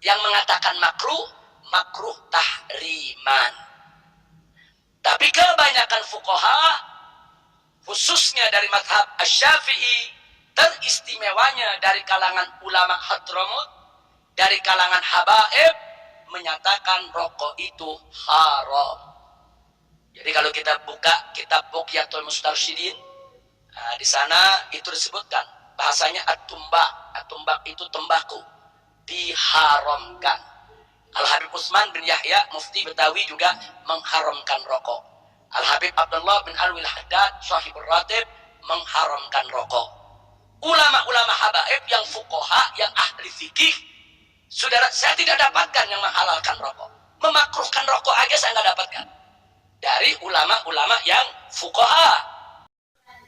yang mengatakan makruh, makruh tahriman. Tapi kebanyakan fuqaha, khususnya dari mazhab Asy-Syafi'i, teristimewanya dari kalangan ulama Hadramut, dari kalangan habaib, menyatakan rokok itu haram. Jadi kalau kita buka kitab Bughyatul Mustarsyidin, di sana itu disebutkan bahasanya at-tumbak. At-tumbak itu tembakau, diharamkan. Al-Habib Utsman bin Yahya Mufti Betawi juga mengharamkan rokok. Al-Habib Abdullah bin Alwi Al-Haddad Sahibur Ratib mengharamkan rokok. Ulama-ulama habaib yang fuqaha, yang ahli fikih, saudara, saya tidak dapatkan yang menghalalkan rokok. Memakruhkan rokok aja saya nggak dapatkan dari ulama-ulama yang fuqaha.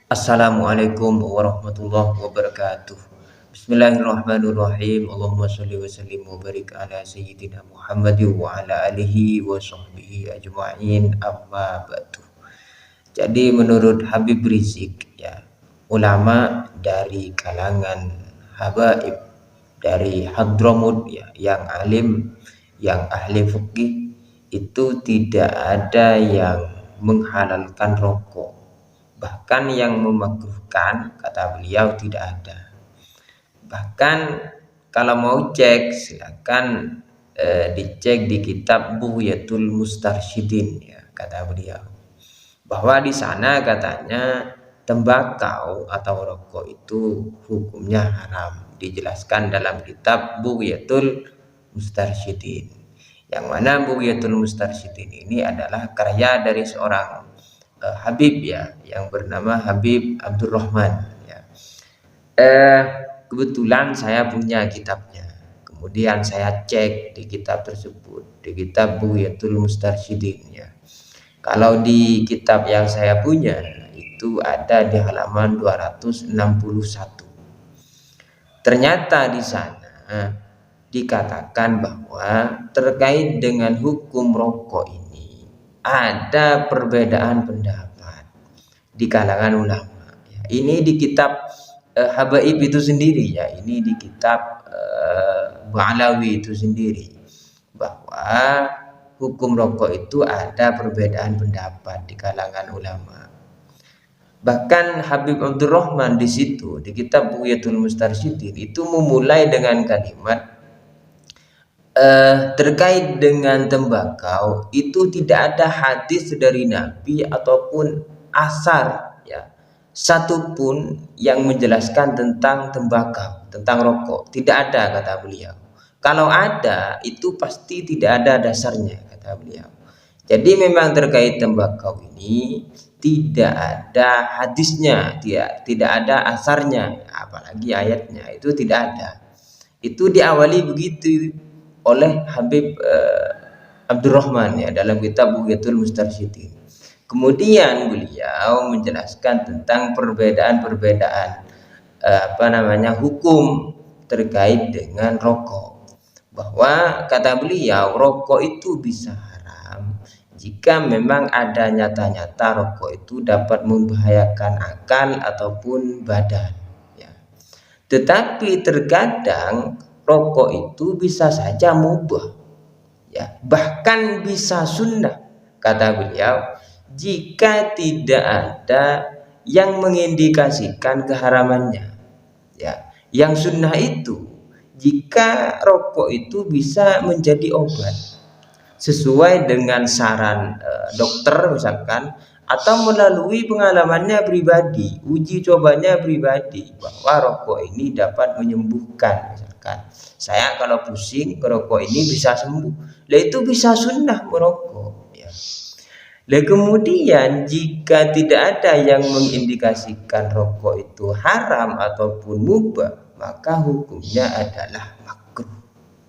Assalamualaikum warahmatullahi wabarakatuh. Bismillahirrahmanirrahim. Allahumma sholli wa sallim wa barik ala sayyidina Muhammad wa ala alihi wa sahbihi ajma'in, amma ba'du. Jadi menurut Habib Rizik, ya, ulama dari kalangan habaib dari Hadramut, ya, yang alim, yang ahli fikih, itu tidak ada yang menghalalkan rokok. Bahkan yang memakruhkan, kata beliau, tidak ada. Bahkan kalau mau cek, silakan dicek di kitab Bughyatul Mustarsyidin, ya, kata beliau, bahwa di sana katanya tembakau atau rokok itu hukumnya haram. Dijelaskan dalam kitab Bughyatul Mustarsyidin, yang mana Bughyatul Mustarsyidin ini adalah karya dari seorang Habib, ya, yang bernama Habib Abdurrahman, ya. Kebetulan saya punya kitabnya, kemudian saya cek di kitab tersebut, di kitab Bughyatul Mustarsyidin, ya. Kalau di kitab yang saya punya itu ada di halaman 261. Ternyata di sana dikatakan bahwa terkait dengan hukum rokok ini ada perbedaan pendapat di kalangan ulama, ya. Ini di kitab habaib itu sendiri, ya, ini di kitab Ba'alawi itu sendiri, bahwa hukum rokok itu ada perbedaan pendapat di kalangan ulama. Bahkan Habib Abdurrahman di situ di kitab Bughyatul Mustarsyidin itu memulai dengan kalimat terkait dengan tembakau itu tidak ada hadis dari Nabi ataupun asar, ya, satupun yang menjelaskan tentang tembakau, tentang rokok. Tidak ada, kata beliau. Kalau ada, itu pasti tidak ada dasarnya, kata beliau. Jadi memang terkait tembakau ini tidak ada hadisnya, tidak ada asarnya, apalagi ayatnya, itu tidak ada. Itu diawali begitu oleh Habib Abdurrahman, ya, dalam kitab Bughyatul Mustarsyidin. Kemudian beliau menjelaskan tentang perbedaan-perbedaan hukum terkait dengan rokok, bahwa kata beliau rokok itu bisa haram jika memang ada nyata-nyata rokok itu dapat membahayakan akal ataupun badan, ya. Tetapi terkadang rokok itu bisa saja mubah, ya, bahkan bisa sunnah, kata beliau, jika tidak ada yang mengindikasikan keharamannya, ya. Yang sunnah itu jika rokok itu bisa menjadi obat sesuai dengan saran dokter misalkan, atau melalui pengalamannya pribadi, uji cobanya pribadi, bahwa rokok ini dapat menyembuhkan. Misalkan saya kalau pusing, rokok ini bisa sembuh, lah itu bisa sunnah merokok, ya. Lah kemudian jika tidak ada yang mengindikasikan rokok itu haram ataupun mubah, maka hukumnya adalah makruh,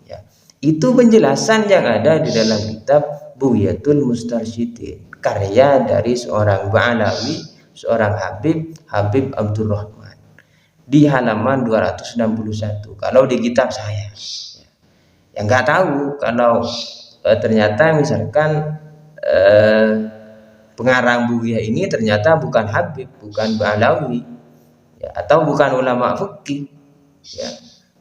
ya. Itu penjelasan yang ada di dalam kitab Bughyatul Mustarsyidin, karya dari seorang Ba'alawi, seorang Habib Abdurrahman, di halaman 261 kalau di kitab saya, ya. Yang nggak tahu kalau ternyata misalkan pengarang Bughya ini ternyata bukan Habib, bukan Ba'alawi, ya, atau bukan ulama fikih, ya.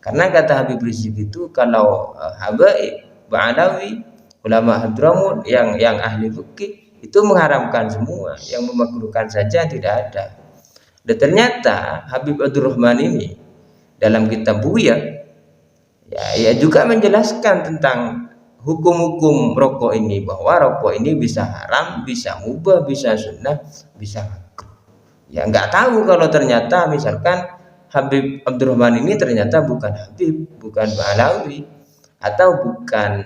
Karena kata Habib Rizik itu kalau habaib Ba'alawi, ulama Hadramut yang ahli fikih itu mengharamkan semua, yang memakruhkan saja tidak ada. Dan ternyata Habib Abdurrahman ini dalam kitab Buya ya juga menjelaskan tentang hukum-hukum rokok ini, bahwa rokok ini bisa haram, bisa mubah, bisa sunnah, bisa makruh. Ya nggak tahu kalau ternyata misalkan Habib Abdurrahman ini ternyata bukan Habib, bukan Ba'alawi, atau bukan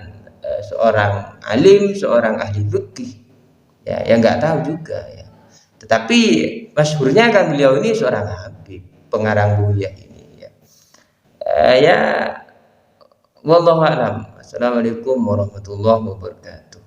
seorang alim, seorang ahli fikih. Ya nggak tahu juga ya. Tetapi masyhurnya kan beliau ini seorang Habib, pengarang Buya ini ya. Ya wallahu a'lam. Assalamualaikum warahmatullahi wabarakatuh.